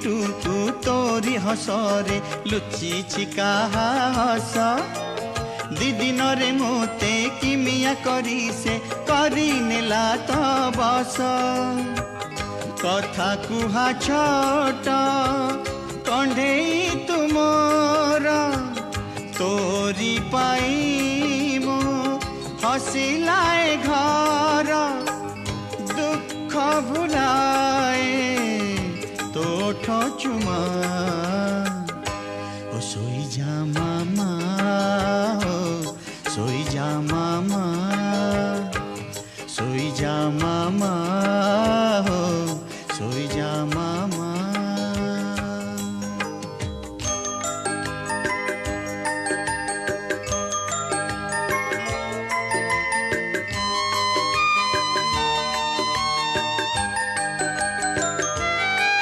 to तोरी हसरे लुचि काहा हस दिदिन रे मोते किमिया करी से करी नेला तो बस कथा कुहा छोट कंढे तुमर तोरी पाई मो हसिलाए घर दुख भुलाए तोठ चुमा ओ सोई जा मामा